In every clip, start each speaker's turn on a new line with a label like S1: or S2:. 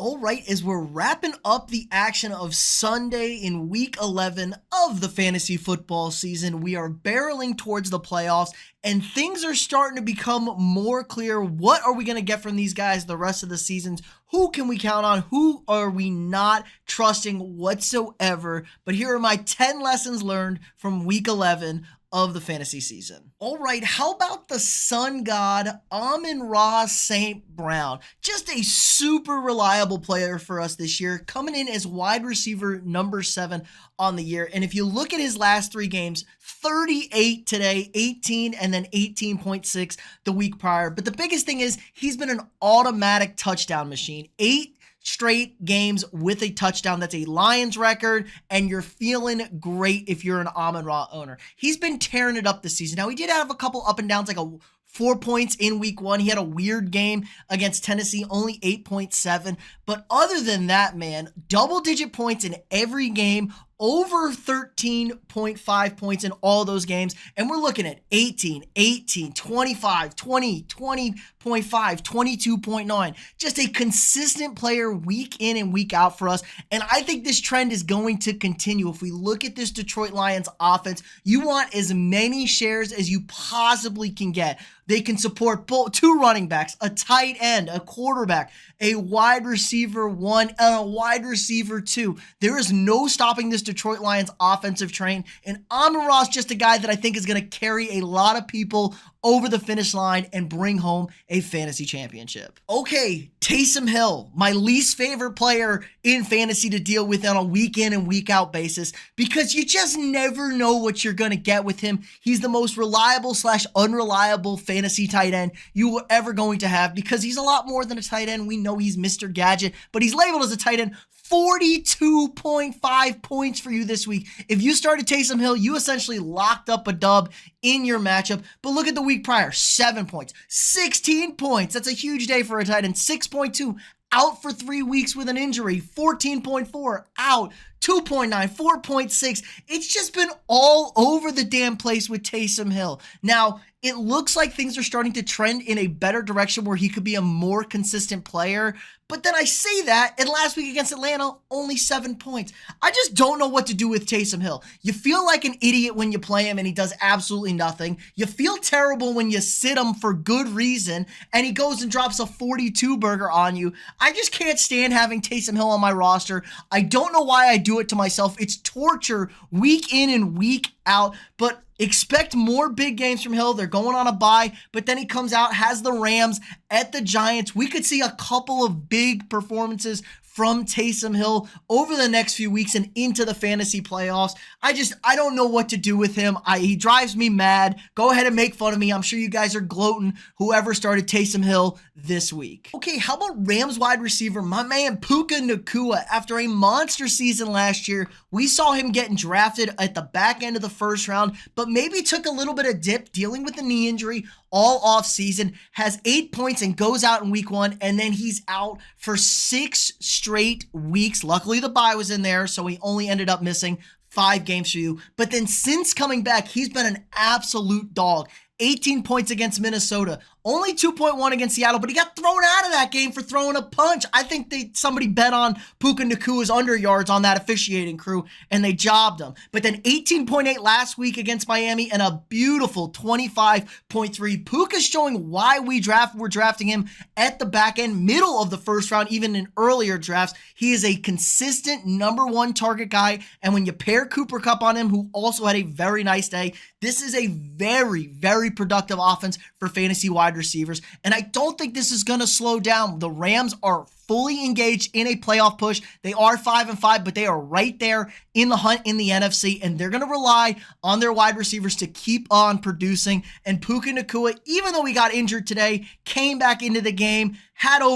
S1: All right, as we're wrapping up the action of Sunday in week 11 of the fantasy football season, we are barreling towards the playoffs and things are starting to become more clear. What are we going to get from these guys the rest of the seasons? Who can we count on? Who are we not trusting whatsoever? But here are my 10 lessons learned from week 11 of the fantasy season. All right, how about the sun god Amon-Ra St. Brown? Just a super reliable player for us this year, coming in as wide receiver number 7 on the year. And if you look at his last 3 games, 38 today, 18, and then 18.6 the week prior. But the biggest thing is he's been an automatic touchdown machine. 8 straight games with a touchdown. That's a Lions record, and you're feeling great if you're an Amon-Ra owner. He's been tearing it up this season. Now, he did have a couple up and downs, like 4 points in week 1. He had a weird game against Tennessee, only 8.7. But other than that, man, double-digit points in every game, over 13.5 points in all those games. And we're looking at 18, 18, 25, 20, 20.5, 22.9. Just a consistent player week in and week out for us. And I think this trend is going to continue. If we look at this Detroit Lions offense, you want as many shares as you possibly can get. They can support both 2 running backs, a tight end, a quarterback, a wide receiver 1, and a wide receiver 2. There is no stopping this Detroit Lions offensive train. And Amon-Ra is just a guy that I think is going to carry a lot of people over the finish line and bring home a fantasy championship. Okay, Taysom Hill, my least favorite player in fantasy to deal with on a week in and week out basis, because you just never know what you're going to get with him. He's the most reliable / unreliable fantasy tight end you were ever going to have, because he's a lot more than a tight end. We know he's Mr. Gadget, but he's labeled as a tight end. 42.5 points for you this week. If you started Taysom Hill, you essentially locked up a dub in your matchup. But look at the week prior, 7 points, 16 points. That's a huge day for a tight end. 6.2, out for 3 weeks with an injury. 14.4, out. 2.9, 4.6. It's just been all over the damn place with Taysom Hill. Now, it looks like things are starting to trend in a better direction where he could be a more consistent player. But then I say that, and last week against Atlanta, only 7 points. I just don't know what to do with Taysom Hill. You feel like an idiot when you play him and he does absolutely nothing. You feel terrible when you sit him for good reason and he goes and drops a 42 burger on you. I just can't stand having Taysom Hill on my roster. I don't know why I do it to myself. It's torture week in and week out, but expect more big games from Hill. They're going on a bye, but then he comes out, has the Rams at the Giants. We could see a couple of big performances from Taysom Hill over the next few weeks and into the fantasy playoffs. I don't know what to do with him. He drives me mad. Go ahead and make fun of me. I'm sure you guys are gloating, whoever started Taysom Hill this week. Okay, how about Rams wide receiver, my man Puka Nacua? After a monster season last year, we saw him getting drafted at the back end of the first round, but maybe took a little bit of dip dealing with the knee injury all off season, has 8 points and goes out in week 1, and then he's out for 6 straight weeks. Luckily, the bye was in there, so he only ended up missing 5 games for you. But then since coming back, he's been an absolute dog. 18 points against Minnesota, only 2.1 against Seattle, but he got thrown out of that game for throwing a punch. I think somebody bet on Puka Nacua's under yards on that officiating crew, and they jobbed him. But then 18.8 last week against Miami, and a beautiful 25.3. Puka's showing why we're drafting him at the back end, middle of the first round, even in earlier drafts. He is a consistent number 1 target guy, and when you pair Cooper Kupp on him, who also had a very nice day, this is a very, very productive offense for fantasy wide receivers, and I don't think this is going to slow down. The Rams are fully engaged in a playoff push. They are 5-5, but they are right there in the hunt in the NFC, and they're going to rely on their wide receivers to keep on producing. And Puka Nacua, even though he got injured today, came back into the game,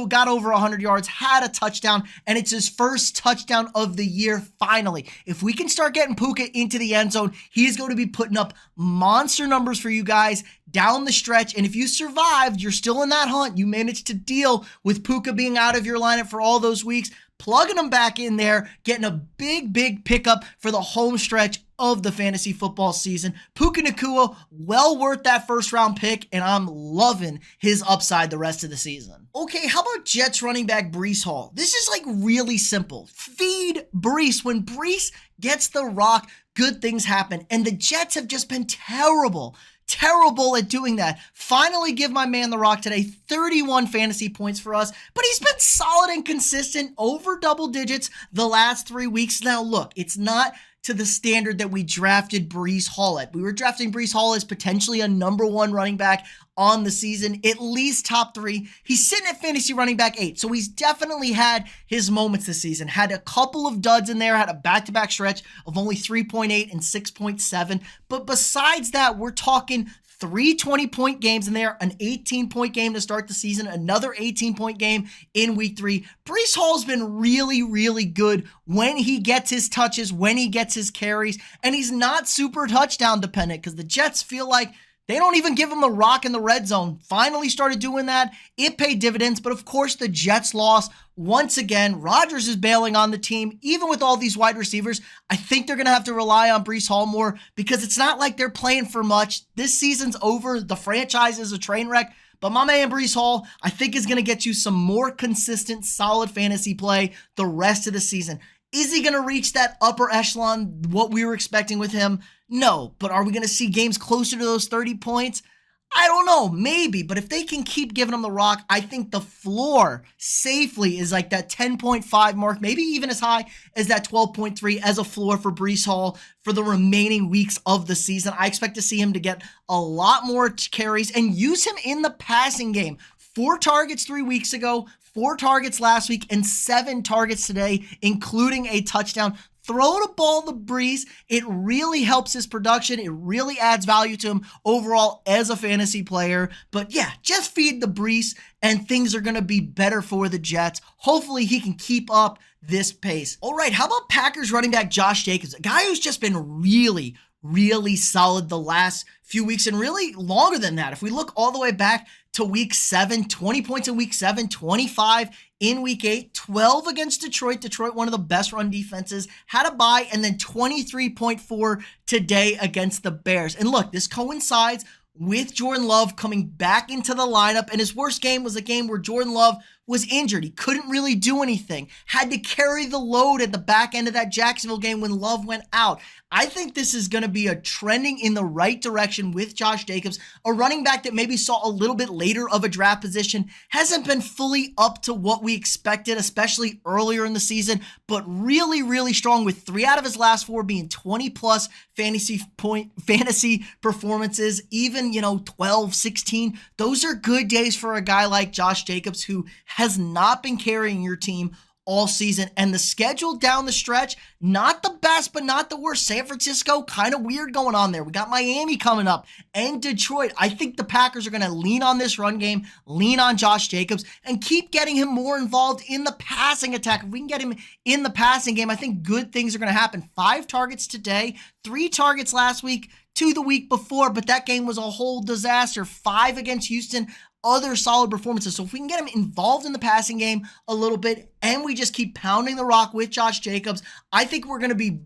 S1: got over 100 yards, had a touchdown, and it's his first touchdown of the year finally. If we can start getting Puka into the end zone, he's going to be putting up monster numbers for you guys down the stretch. And if you survived, you're still in that hunt, you managed to deal with Puka being out of your lineup for all those weeks, plugging him back in there, getting a big pickup for the home stretch of the fantasy football season. Puka Nacua, well worth that first round pick, and I'm loving his upside the rest of the season. Okay, how about Jets running back Breece Hall? This is like really simple. Feed Breece. When Breece gets the rock, good things happen. And the Jets have just been terrible at doing that. Finally give my man the rock today. 31 fantasy points for us, but he's been solid and consistent over double digits the last 3 weeks. Now look, it's not to the standard that we drafted Breece Hall at. We were drafting Breece Hall as potentially a number 1 running back on the season, at least top 3. He's sitting at fantasy running back 8, so he's definitely had his moments this season. Had a couple of duds in there, had a back-to-back stretch of only 3.8 and 6.7. But besides that, we're talking 3 20-point games in there, an 18-point game to start the season, another 18-point game in week 3. Breece Hall's been really good when he gets his touches, when he gets his carries, and he's not super touchdown dependent because the Jets feel like they don't even give him the rock in the red zone. Finally started doing that. It paid dividends, but of course the Jets lost. Once again, Rodgers is bailing on the team. Even with all these wide receivers, I think they're going to have to rely on Breece Hall more because it's not like they're playing for much. This season's over. The franchise is a train wreck. But my man Breece Hall, I think is going to get you some more consistent, solid fantasy play the rest of the season. Is he going to reach that upper echelon, what we were expecting with him? No, but are we going to see games closer to those 30 points? I don't know, maybe, but if they can keep giving him the rock, I think the floor safely is like that 10.5 mark, maybe even as high as that 12.3 as a floor for Breece Hall for the remaining weeks of the season. I expect to see him to get a lot more carries and use him in the passing game. 4 targets 3 weeks ago, 4 targets last week, and 7 targets today, including a touchdown. Throw the ball to Breece. It really helps his production. It really adds value to him overall as a fantasy player. But yeah, just feed the Breece and things are going to be better for the Jets. Hopefully he can keep up this pace. All right, how about Packers running back Josh Jacobs, a guy who's just been really solid the last few weeks and really longer than that. If we look all the way back to week 7, 20 points in week 7, 25 in week 8, 12 against Detroit. Detroit, one of the best run defenses, had a bye, and then 23.4 today against the Bears. And look, this coincides with Jordan Love coming back into the lineup, and his worst game was a game where Jordan Love was injured. He couldn't really do anything. Had to carry the load at the back end of that Jacksonville game when Love went out. I think this is going to be a trending in the right direction with Josh Jacobs, a running back that maybe saw a little bit later of a draft position, hasn't been fully up to what we expected, especially earlier in the season, but really strong with 3 out of his last 4 being 20 plus fantasy performances, even, 12, 16. Those are good days for a guy like Josh Jacobs who has not been carrying your team all season. And the schedule down the stretch, not the best, but not the worst. San Francisco, kind of weird going on there. We got Miami coming up and Detroit. I think the Packers are going to lean on this run game, lean on Josh Jacobs, and keep getting him more involved in the passing attack. If we can get him in the passing game, I think good things are going to happen. 5 targets today, 3 targets last week, 2 the week before, but that game was a whole disaster. 5 against Houston. Other solid performances. So if we can get him involved in the passing game a little bit and we just keep pounding the rock with Josh Jacobs, I think we're going to be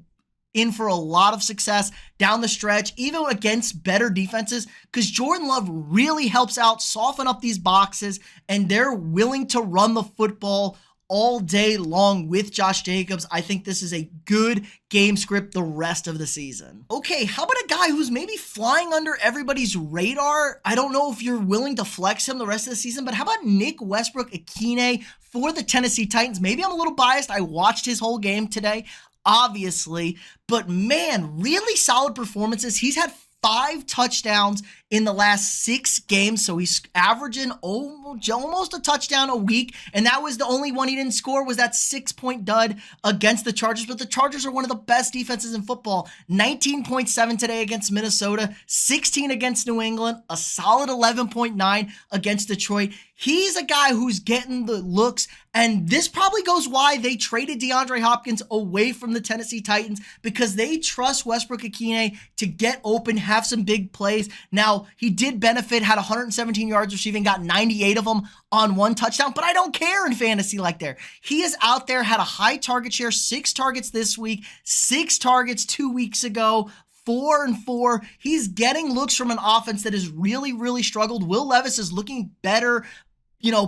S1: in for a lot of success down the stretch, even against better defenses, because Jordan Love really helps out, soften up these boxes, and they're willing to run the football all day long with Josh Jacobs. I think this is a good game script the rest of the season. Okay, how about a guy who's maybe flying under everybody's radar? I don't know if you're willing to flex him the rest of the season, but how about Nick Westbrook-Ikhine for the Tennessee Titans? Maybe I'm a little biased. I watched his whole game today, obviously, but man, really solid performances. He's had 5 touchdowns in the last 6 games, so he's averaging almost a touchdown a week, and that was the only one he didn't score was that 6-point dud against the Chargers, but the Chargers are one of the best defenses in football. 19.7 today against Minnesota, 16 against New England, a solid 11.9 against Detroit. He's a guy who's getting the looks, and this probably goes why they traded DeAndre Hopkins away from the Tennessee Titans, because they trust Westbrook-Ikhine to get open, have some big plays. Now, well. He did benefit, had 117 yards receiving, got 98 of them on 1 touchdown, but I don't care in fantasy like there. He is out there, had a high target share, 6 targets this week, 6 targets 2 weeks ago, 4 and 4. He's getting looks from an offense that has really, really struggled. Will Levis is looking better,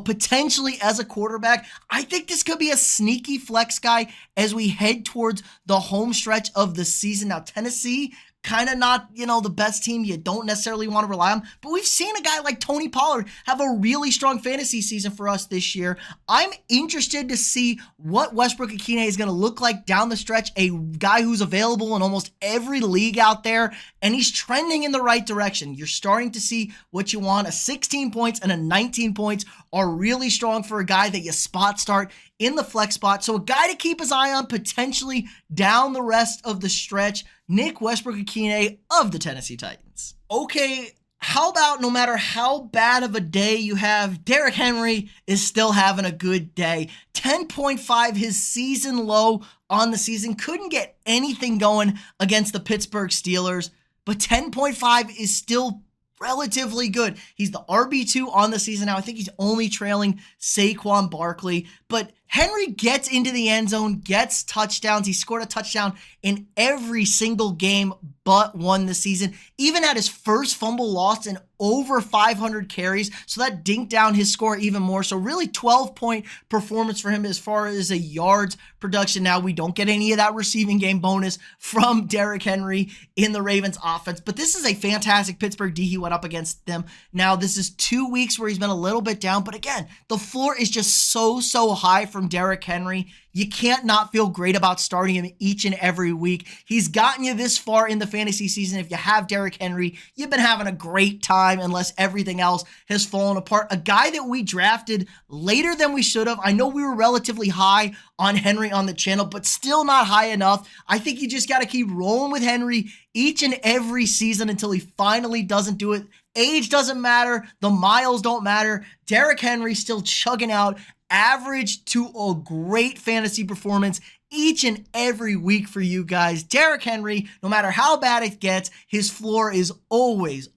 S1: potentially as a quarterback. I think this could be a sneaky flex guy as we head towards the home stretch of the season. Now, Tennessee, kind of not, the best team you don't necessarily want to rely on, but we've seen a guy like Tony Pollard have a really strong fantasy season for us this year. I'm interested to see what Westbrook-Ikhine is going to look like down the stretch, a guy who's available in almost every league out there, and he's trending in the right direction. You're starting to see what you want. A 16 points and a 19 points are really strong for a guy that you spot start in the flex spot. So a guy to keep his eye on potentially down the rest of the stretch, Nick Westbrook-Ikhine of the Tennessee Titans. Okay, how about no matter how bad of a day you have, Derrick Henry is still having a good day. 10.5, his season low on the season. Couldn't get anything going against the Pittsburgh Steelers, but 10.5 is still relatively good. He's the RB2 on the season now. I think he's only trailing Saquon Barkley, but Henry gets into the end zone, gets touchdowns. He scored a touchdown in every single game but one this season. Even had his first fumble lost in over 500 carries, so that dinked down his score even more. So really 12-point performance for him as far as a yards production. Now, we don't get any of that receiving game bonus from Derrick Henry in the Ravens offense, but this is a fantastic Pittsburgh D he went up against them. Now, this is 2 weeks where he's been a little bit down, but again, the floor is just so high from Derrick Henry. You can't not feel great about starting him each and every week. He's gotten you this far in the fantasy season. If you have Derrick Henry, you've been having a great time unless everything else has fallen apart. A guy that we drafted later than we should have. I know we were relatively high on Henry on the channel, but still not high enough. I think you just got to keep rolling with Henry each and every season until he finally doesn't do it. Age doesn't matter. The miles don't matter. Derrick Henry still chugging out average to a great fantasy performance each and every week for you guys. Derrick Henry, no matter how bad it gets, his floor is always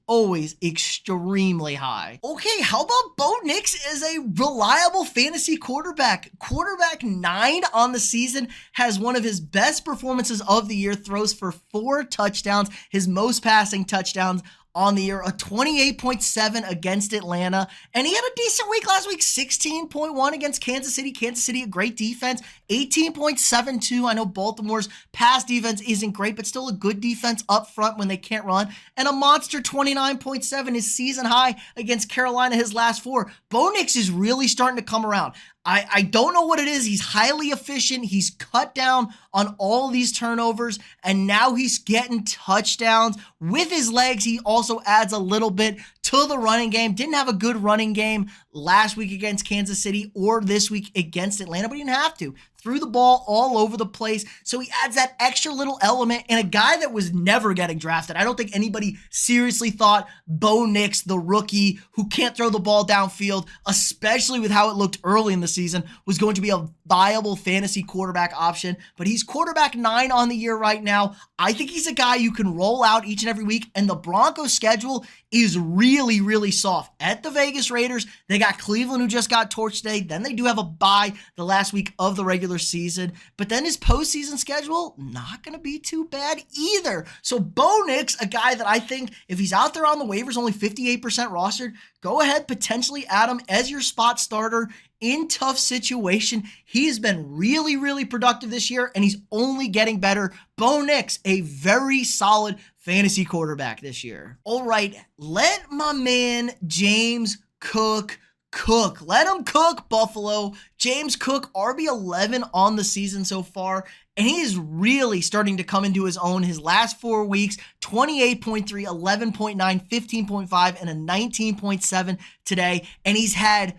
S1: extremely high. Okay, how about Bo Nix as a reliable fantasy quarterback? Quarterback 9 on the season, has one of his best performances of the year, throws for 4 touchdowns, his most passing touchdowns on the year, a 28.7 against Atlanta, and he had a decent week last week, 16.1 against Kansas City. Kansas City, a great defense, 18.72. I know Baltimore's pass defense isn't great, but still a good defense up front when they can't run, and a monster 29.7, his season high against Carolina, his last 4. Bo Nix is really starting to come around. I don't know what it is. He's highly efficient. He's cut down on all these turnovers, and now he's getting touchdowns. With his legs, he also adds a little bit to the running game. Didn't have a good running game last week against Kansas City or this week against Atlanta, but he didn't have to. Threw the ball all over the place, so he adds that extra little element, and a guy that was never getting drafted. I don't think anybody seriously thought Bo Nix, the rookie who can't throw the ball downfield, especially with how it looked early in the season, was going to be a viable fantasy quarterback option, but he's quarterback 9 on the year right now. I think he's a guy you can roll out each and every week, and the Broncos schedule is really soft. At the Vegas Raiders, they got Cleveland, who just got torched today. Then they do have a bye the last week of the regular season, but then his postseason schedule, not going to be too bad either. So Bo Nix, a guy that I think if he's out there on the waivers, only 58% rostered, go ahead, potentially add him as your spot starter in tough situation. He has been really productive this year, and he's only getting better. Bo Nix, a very solid fantasy quarterback this year. All right, let my man James Cook. Let him cook, Buffalo. James Cook, RB11 on the season so far, and he is really starting to come into his own. His last 4 weeks, 28.3, 11.9, 15.5, and a 19.7 today, and he's had,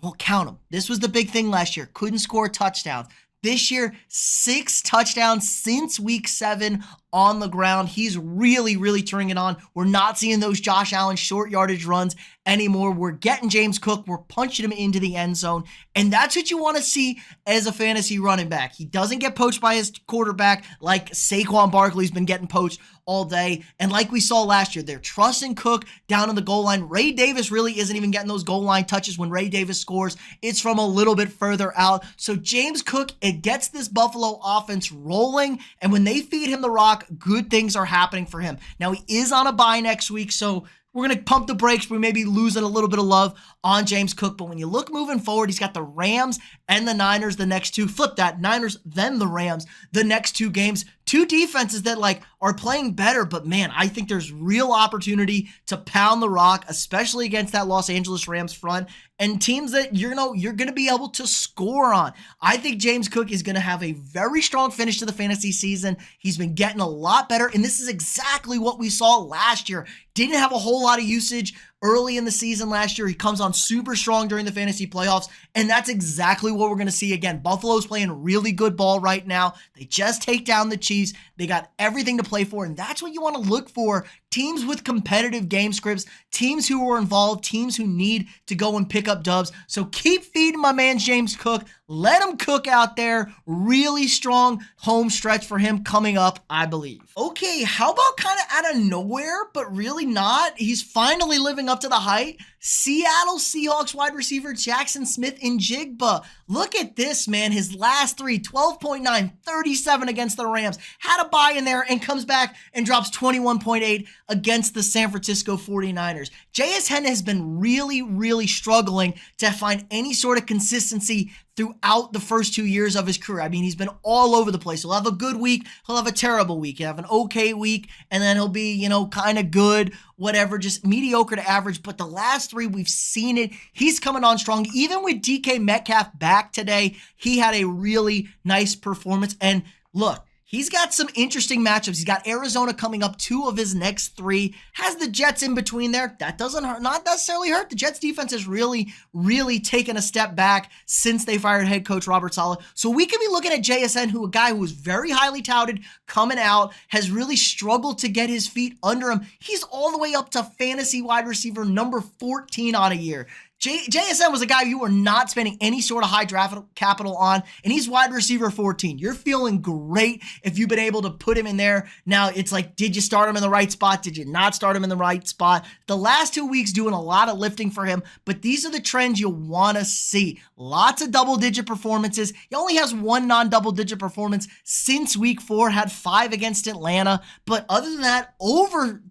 S1: well, count them. This was the big thing last year. Couldn't score touchdowns. This year, 6 touchdowns since week 7 on the ground. He's really, really turning it on. We're not seeing those Josh Allen short yardage runs anymore. We're getting James Cook. We're punching him into the end zone. And that's what you want to see as a fantasy running back. He doesn't get poached by his quarterback like Saquon Barkley's been getting poached all day. And like we saw last year, they're trusting Cook down on the goal line. Ray Davis really isn't even getting those goal line touches when Ray Davis scores. It's from a little bit further out. So James Cook, it gets this Buffalo offense rolling. And when they feed him the rock, good things are happening for him. Now, he is on a bye next week, so we're going to pump the brakes. We may be losing a little bit of love on James Cook, but when you look moving forward, he's got the Rams and the Niners the next two. Flip that, Niners, then the Rams the next two games. Two defenses that are playing better, but man, I think there's real opportunity to pound the rock, especially against that Los Angeles Rams front and teams that you're going to be able to score on. I think James Cook is going to have a very strong finish to the fantasy season. He's been getting a lot better, and this is exactly what we saw last year. Didn't have a whole lot of usage early in the season last year. He comes on super strong during the fantasy playoffs, and that's exactly what we're going to see again. Buffalo's playing really good ball right now. They just take down the Chiefs. They got everything to play for, and that's what you want to look for. Teams with competitive game scripts, teams who are involved, teams who need to go and pick up dubs. So keep feeding my man James Cook. Let him cook out there. Really strong home stretch for him coming up, I believe. Okay, how about kind of out of nowhere, but really not? He's finally living up to the hype. Seattle Seahawks wide receiver Jackson Smith-Njigba. Look at this, man. His last three, 12.9, 37 against the Rams. Had a bye in there and comes back and drops 21.8 against the San Francisco 49ers. JSN has been really, really struggling to find any sort of consistency throughout the first 2 years of his career. I mean, he's been all over the place. He'll have a good week, he'll have a terrible week, he'll have an okay week, and then he'll be, kind of good, whatever, just mediocre to average. But the last three, we've seen it. He's coming on strong. Even with DK Metcalf back today, he had a really nice performance. And look, he's got some interesting matchups. He's got Arizona coming up, 2 of his next 3. Has the Jets in between there. That doesn't hurt, not necessarily hurt. The Jets defense has really, really taken a step back since they fired head coach Robert Saleh. So we could be looking at JSN, a guy who was very highly touted coming out, has really struggled to get his feet under him. He's all the way up to fantasy wide receiver number 14 on a year. JSN was a guy you were not spending any sort of high draft capital on, and he's wide receiver 14. You're feeling great if you've been able to put him in there. Now, it's like, did you start him in the right spot? Did you not start him in the right spot? The last 2 weeks doing a lot of lifting for him, but these are the trends you want to see. Lots of double-digit performances. He only has 1 non-double-digit performance since week 4, had 5 against Atlanta, but other than that, over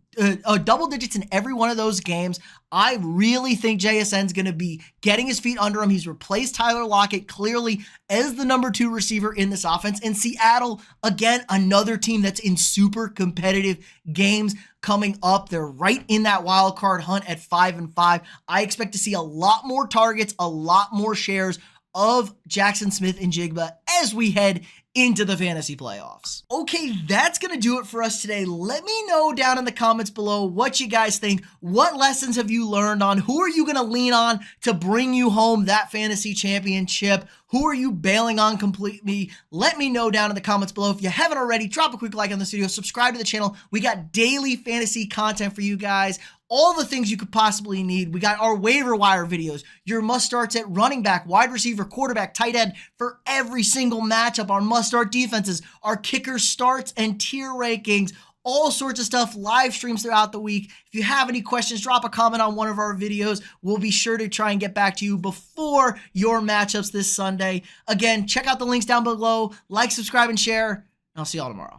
S1: double digits in every one of those games. I really think JSN's going to be getting his feet under him. He's replaced Tyler Lockett clearly as the number 2 receiver in this offense. And Seattle, again, another team that's in super competitive games coming up. They're right in that wild card hunt at 5-5. I expect to see a lot more targets, a lot more shares of Jackson Smith-Njigba as we head into the fantasy playoffs. Okay, that's going to do it for us today. Let me know down in the comments below what you guys think. What lessons have you learned on? Who are you going to lean on to bring you home that fantasy championship? Who are you bailing on completely? Let me know down in the comments below. If you haven't already, drop a quick like on this video. Subscribe to the channel. We got daily fantasy content for you guys. All the things you could possibly need. We got our waiver wire videos, your must-starts at running back, wide receiver, quarterback, tight end for every single matchup, our must-start defenses, our kicker starts and tier rankings, all sorts of stuff, live streams throughout the week. If you have any questions, drop a comment on one of our videos. We'll be sure to try and get back to you before your matchups this Sunday. Again, check out the links down below. Like, subscribe, and share, and I'll see y'all tomorrow.